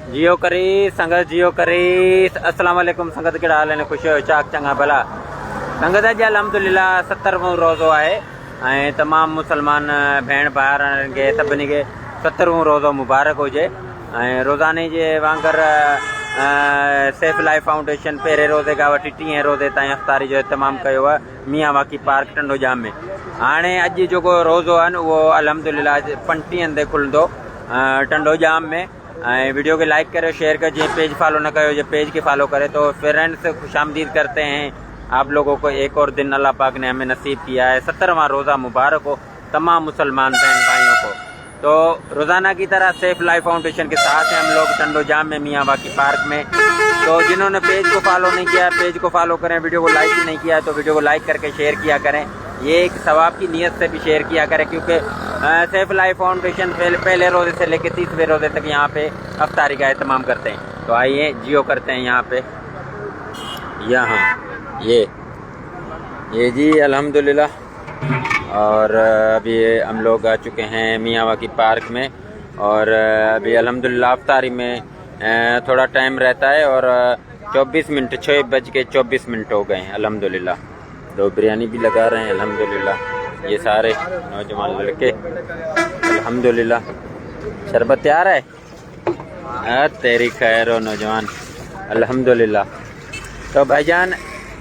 जियो करी संगत जियो करी। अस्सलाम वालेकुम संगत के हाल है खुश हो चाक चंगा भला संगत अज अलहमदुलिल्लाह 70वां रोज़ो है तमाम मुसलमान भेण भार के सभिनी के 70वां रोज़ो मुबारक हुजे। रोज़ाने जे वांगर सेफ लाइफ फाउंडेशन पहिरें रोज़े खां वठी 30 रोज़े ताईं अफ़्तारी जो इहतमाम कयो आहे मियां वाकी पार्क टंडो जाम में। हाणे अॼु जेको रोज़ो आहे उहो अलहमदुलिल्लाह 35 ते खुलंदो टंडो जाम में। वीडियो के लाइक करो शेयर करो, जो पेज फॉलो न करो जो पेज के फॉलो करे। तो फ्रेंड्स खुशामदीद करते हैं आप लोगों को, एक और दिन अल्लाह पाक ने हमें नसीब किया है। 70वां रोज़ा मुबारक हो तमाम मुसलमान बहन भाइयों को। तो रोज़ाना की तरह सेफ लाइफ फाउंडेशन के साथ हैं हम लोग टंडो जाम में मियां वाकी पार्क में। तो जिन्होंने पेज को फॉलो नहीं किया पेज को फॉलो करें, वीडियो को लाइक ही नहीं किया तो वीडियो को लाइक करके शेयर किया करें। ये एक सवाब की नीयत से भी शेयर किया करें, क्योंकि सेफ लाइफ फाउंडेशन पहले रोज़े से लेकर 30वें रोज़े तक यहाँ पे अफ्तारी का एहतमाम करते हैं। तो आइए जियो करते हैं यहाँ पे। यहाँ ये जी अल्हम्दुलिल्लाह। और अभी हम लोग आ चुके हैं मियां वाकी पार्क में और अभी अल्हम्दुलिल्लाह अफ्तारी में थोड़ा टाइम रहता है और 24 मिनट 6:24 हो गए हैं अल्हम्दुलिल्लाह। तो बिरयानी भी लगा रहे हैं अल्हम्दुलिल्लाह ये सारे नौजवान लड़के अल्हम्दुलिल्लाह। शरबत तैयार है तेरी खैर हो नौजवान अल्हम्दुलिल्लाह। तो भाईजान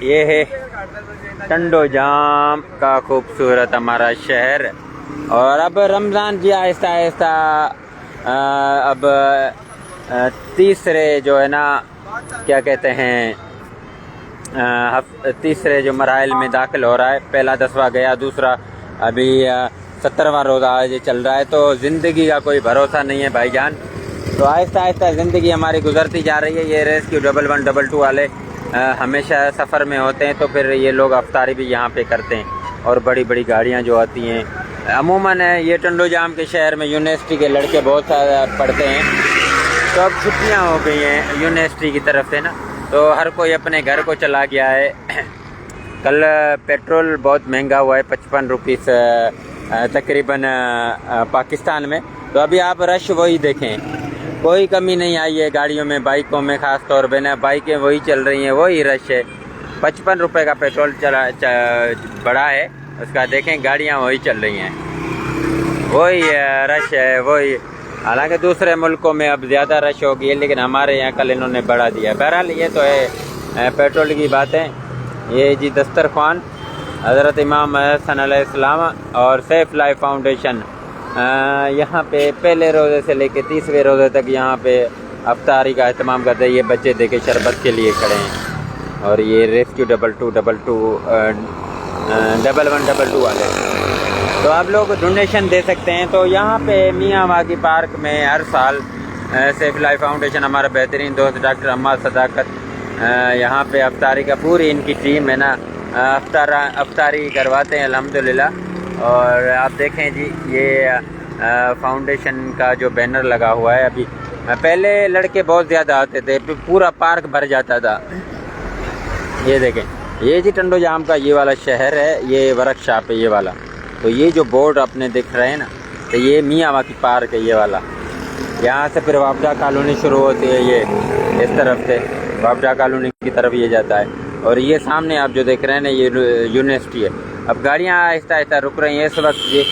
ये है टंडो जाम का खूबसूरत हमारा शहर। और अब रमज़ान जी आहिस्ता आहिस्ता अब तीसरे जो है ना क्या कहते हैं तीसरे जो मराइल में दाखिल हो रहा है। पहला 10वां गया, दूसरा अभी 70वां रोज़ा आज चल रहा है। तो ज़िंदगी का कोई भरोसा नहीं है भाईजान। तो आहिस्ता आहिस्ता ज़िंदगी हमारी गुजरती जा रही है। ये रेस्क्यू 1112 वाले हमेशा सफ़र में होते हैं, तो फिर ये लोग अफ्तारी भी यहाँ पे करते हैं। और बड़ी बड़ी गाड़ियाँ जो आती हैं अमूमन ये टंडो जाम के शहर में यूनिवर्सिटी के लड़के बहुत सारे पढ़ते हैं। तो अब छुट्टियाँ हो गई हैं यूनिवर्सिटी की तरफ से ना, तो हर कोई अपने घर को चला गया है। कल पेट्रोल बहुत महंगा हुआ है 55 रुपीस तकरीबन पाकिस्तान में। तो अभी आप रश वही देखें, कोई कमी नहीं आई है गाड़ियों में, बाइकों में ख़ास तौर पे ना बाइकें वही चल रही हैं, वही रश है। 55 रुपये का पेट्रोल बढ़ा है उसका, देखें गाड़ियाँ वही चल रही हैं, वही रश है वही। हालांकि दूसरे मुल्कों में अब ज़्यादा रश होगी है, लेकिन हमारे यहाँ कल इन्होंने बढ़ा दिया। बहरहाल ये तो है पेट्रोल की बातें। ये जी दस्तरखान हज़रत इमाम हसन अलैहिस्सलाम और सेफ लाइफ फाउंडेशन यहाँ पे पहले रोज़े से लेकर 30वें रोज़े तक यहाँ पे अफ्तारी का एहतमाम करते हैं। ये बच्चे देखे शरबत के लिए खड़े हैं। और ये रेस्क्यू 1122 वाले। तो आप लोग डोनेशन दे सकते हैं। तो यहाँ पे मियां वाकी पार्क में हर साल सेफ लाइफ फाउंडेशन हमारा बेहतरीन दोस्त डॉक्टर अम्मा सदाकत यहाँ पे अफ्तारी का पूरी इनकी टीम है ना अफ्तारी करवाते हैं अल्हम्दुलिल्लाह। और आप देखें जी ये फाउंडेशन का जो बैनर लगा हुआ है। अभी पहले लड़के बहुत ज़्यादा आते थे, पूरा पार्क भर जाता था। ये देखें ये जी टंडो जाम का ये वाला शहर है, ये वर्कशॉप है ये वाला। तो ये जो बोर्ड अपने दिख रहे हैं ना, तो ये मियां वाकी पार्क है ये वाला। यहाँ से फिर वापडा कॉलोनी शुरू होती है, ये इस तरफ से वापडा कॉलोनी की तरफ ये जाता है। और ये सामने आप जो देख रहे हैं ना ये यूनिवर्सिटी है। अब गाड़ियाँ आहिस्ता आहिस्ता रुक रही हैं। इस वक्त ये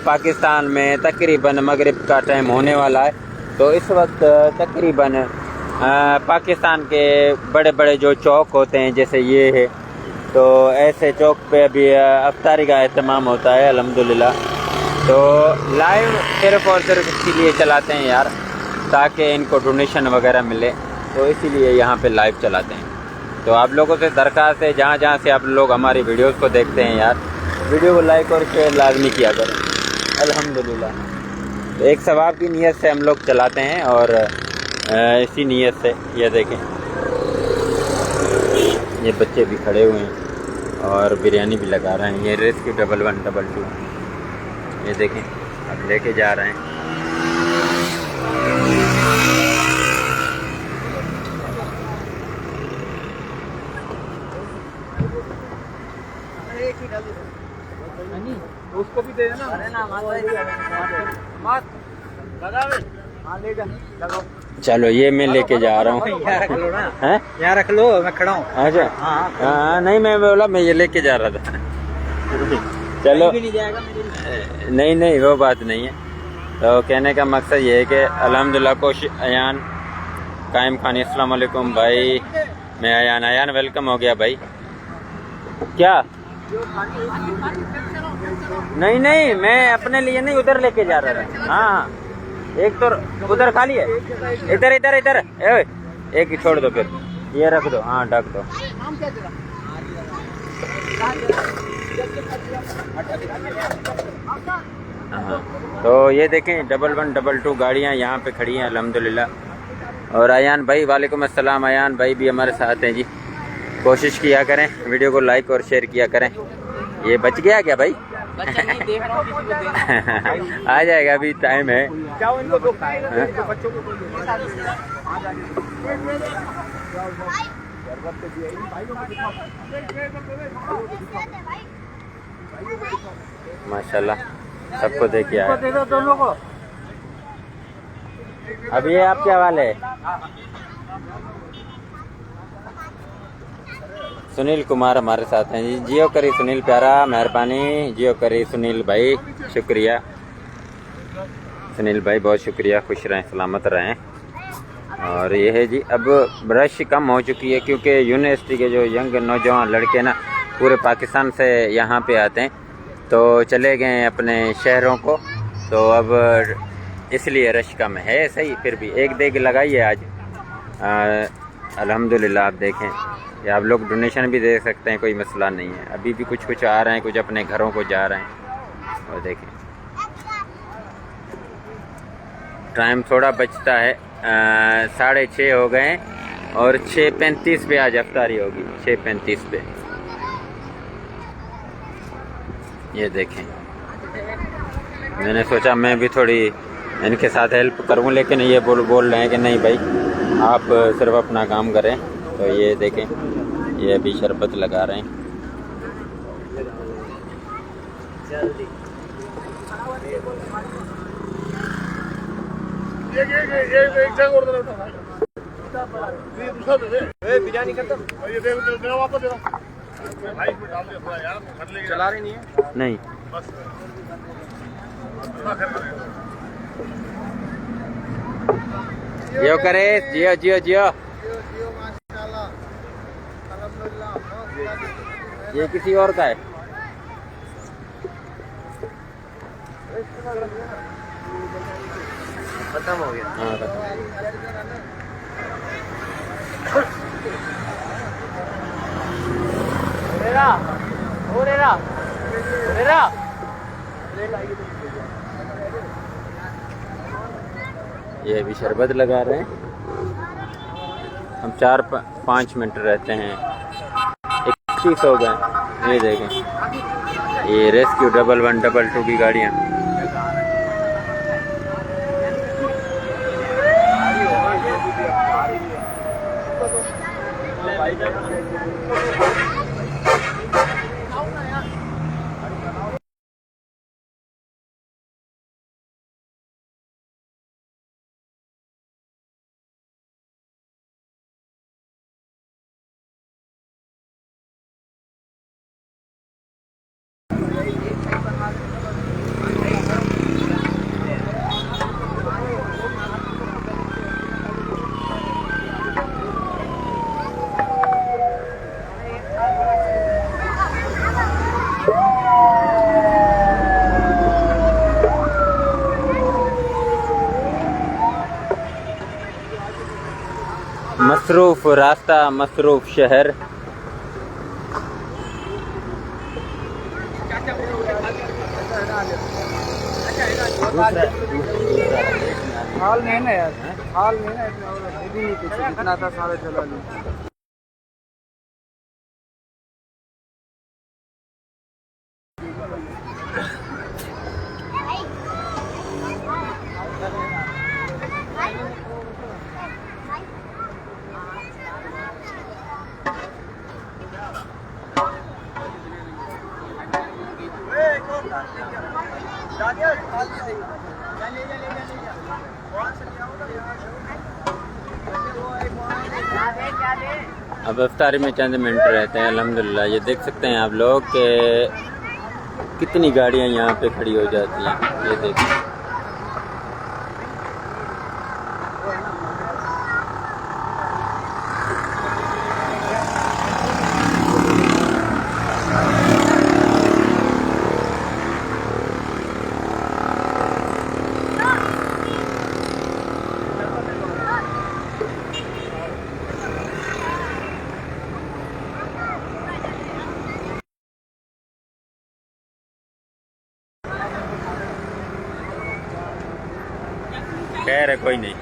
पाकिस्तान में तकरीबन मगरिब का टाइम होने वाला है। तो इस वक्त तकरीबन पाकिस्तान के बड़े बड़े जो चौक होते हैं जैसे ये है, तो ऐसे चौक पे अभी अफ्तारी का एहतमाम होता है अल्हम्दुलिल्लाह। तो लाइव सिर्फ़ और सिर्फ इसीलिए चलाते हैं यार, ताकि इनको डोनेशन वगैरह मिले, तो इसीलिए यहाँ पे लाइव चलाते हैं। तो आप लोगों से दरख्वास्त है जहाँ जहाँ से आप लोग हमारी वीडियोस को देखते हैं यार, वीडियो को लाइक और शेयर लाजमी किया करें अल्हम्दुलिल्लाह। एक सवाब की नीयत से हम लोग चलाते हैं और इसी नीयत से ये देखें ये बच्चे भी खड़े हुए हैं और बिरयानी भी लगा रहे हैं। ये रेस्क्यू 1112 ये देखें अब लेके जा रहे हैं। उसको भी दे देना। अरे ना मत लगा ले जा लगाओ। चलो ये मैं लेके जा रहा हूँ। यहाँ रख लो ना, हैं? यहाँ रख लो, मैं खड़ा हूँ। अच्छा हाँ हाँ, नहीं मैं बोला मैं ये लेके जा रहा था। चलो भी नहीं जाएगा मेरे। नहीं नहीं वो बात नहीं है। तो कहने का मकसद ये है कि अल्हम्दुलिल्लाह कोशिश अयान कायम खानी अस्सलाम वालेकुम भाई। मैं अयान अयान वेलकम हो गया भाई। क्या नहीं नहीं मैं अपने लिए नहीं उधर लेके जा रहा था। हाँ हाँ एक तो उधर खाली है, इधर इधर इधर एक ही छोड़ दो, फिर ये रख दो। हाँ ढक दो। हाँ तो ये देखें 1112 गाड़ियाँ यहाँ पे खड़ी हैं अल्हम्दुलिल्लाह। और अयान भाई वालेकुम अस्सलाम। अयान भाई भी हमारे साथ हैं जी। कोशिश किया करें वीडियो को लाइक और शेयर किया करें। ये बच गया क्या भाई? आ जाएगा, अभी टाइम है। माशाल्लाह सबको देखिए आया। दोनों को अब ये आपके हवाले है। सुनील कुमार हमारे साथ हैं जी। जियो करी सुनील प्यारा, मेहरबानी। जियो करी सुनील भाई, शुक्रिया सुनील भाई, बहुत शुक्रिया। खुश रहें, सलामत रहें। और ये है जी, अब रश कम हो चुकी है क्योंकि यूनिवर्सिटी के जो यंग नौजवान लड़के ना पूरे पाकिस्तान से यहाँ पे आते हैं, तो चले गए अपने शहरों को, तो अब इसलिए रश कम है। सही फिर भी एक देग लगाई है आज अल्हम्दुलिल्लाह। आप देखें या आप लोग डोनेशन भी दे सकते हैं, कोई मसला नहीं है। अभी भी कुछ कुछ आ रहे हैं, कुछ अपने घरों को जा रहे हैं। और देखें टाइम थोड़ा बचता है, 6:30 हो गए और 6:35 पे आज अफ्तारी होगी, 6:35 पे। ये देखें मैंने सोचा मैं भी थोड़ी इनके साथ हेल्प करूं, लेकिन ये बोल रहे हैं कि नहीं भाई आप सिर्फ अपना काम करें। तो ये देखें ये अभी शरबत लगा रहे हैं। बिरयानी खत्म, चला रही नहीं है नहीं जियो करे, जियो जियो जियो। ये किसी और का है। खत्म हो गया। हाँ खत्म। रेरा ओ रेरा रेरा ये अभी शरबत लगा रहे हैं। हम 4-5 मिनट रहते हैं, 21 हो गए। ये देखें ये रेस्क्यू 1112 की गाड़ियाँ। मसरूफ़ रास्ता, मसरूफ़ शहर। हाल नहीं ना यार, हाल नहीं ना इतना था सारे चला ली। ले जा अब इफ्तारी में चंद मिनट रहते हैं अल्हम्दुलिल्लाह। ये देख सकते हैं आप लोग कि कितनी गाड़ियाँ यहाँ पे खड़ी हो जाती हैं। ये देखिए खैर है, कोई नहीं।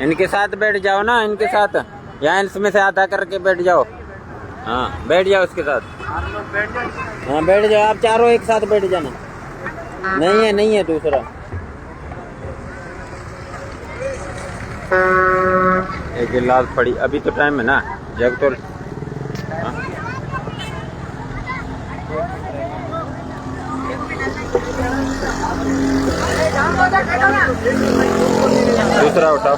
इनके साथ बैठ जाओ ना, इनके साथ यहाँ इसमें से आधा करके बैठ जाओ। हाँ बैठ जाओ उसके साथ। हाँ बैठ जाओ, आप चारों एक साथ बैठ जाना। नहीं है दूसरा। एक गिलास पड़ी, अभी तो टाइम है ना जब तो। हाँ? दूसरा उठाओ।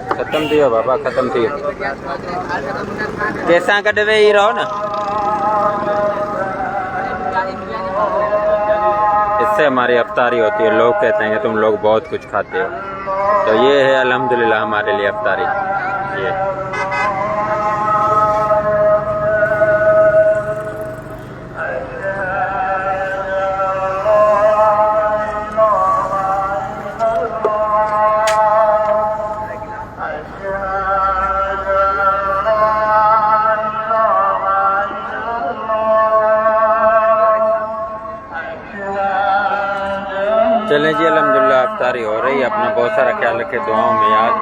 खत्म थियो बाबा, खत्म थियो। कैसा कटवे ही रहो ना, इससे हमारी अफ्तारी होती है। लोग कहते हैं कि तुम लोग बहुत कुछ खाते हो, तो ये है अल्हम्दुलिल्लाह हमारे लिए अफ्तारी। ये चलें जी, अल्हम्दुलिल्लाह अफ्तारी हो रही है। अपना बहुत सारा ख्याल रखें, दुआओं में याद।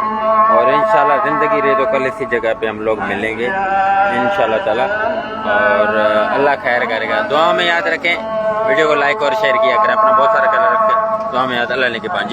और इंशाल्लाह ज़िंदगी रहे तो कल इसी जगह पे हम लोग मिलेंगे इंशाल्लाह ताला। और अल्लाह खैर करेगा। दुआओं में याद रखें। वीडियो को लाइक और शेयर किया करें। अपना बहुत सारा ख्याल रखें। दुआ में याद। अल्लाह ने के पांच।